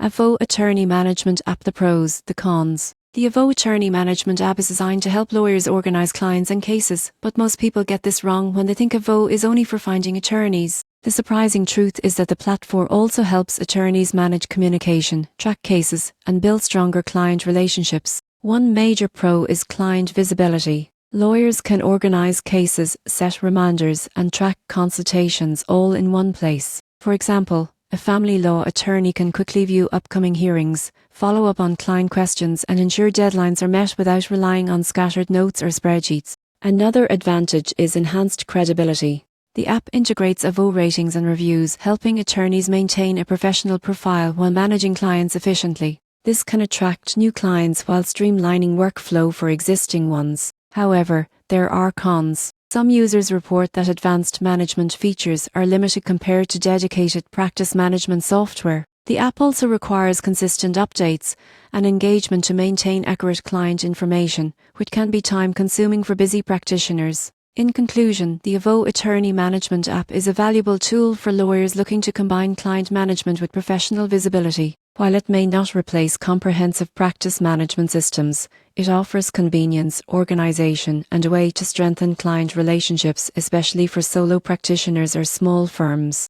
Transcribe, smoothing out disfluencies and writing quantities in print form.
Avvo Attorney Management App. The pros, the cons. The Avvo Attorney Management App is designed to help lawyers organize clients and cases, but most people get this wrong when they think Avvo is only for finding attorneys. The surprising truth is that the platform also helps attorneys manage communication, track cases, and build stronger client relationships. One major pro is client visibility. Lawyers can organize cases, set reminders, and track consultations all in one place. For example, a family law attorney can quickly view upcoming hearings, follow up on client questions, and ensure deadlines are met without relying on scattered notes or spreadsheets. Another advantage is enhanced credibility. The app integrates Avvo ratings and reviews, helping attorneys maintain a professional profile while managing clients efficiently. This can attract new clients while streamlining workflow for existing ones. However, there are cons. Some users report that advanced management features are limited compared to dedicated practice management software. The app also requires consistent updates and engagement to maintain accurate client information, which can be time-consuming for busy practitioners. In conclusion, the Avvo Attorney Management App is a valuable tool for lawyers looking to combine client management with professional visibility. While it may not replace comprehensive practice management systems, it offers convenience, organization, and a way to strengthen client relationships, especially for solo practitioners or small firms.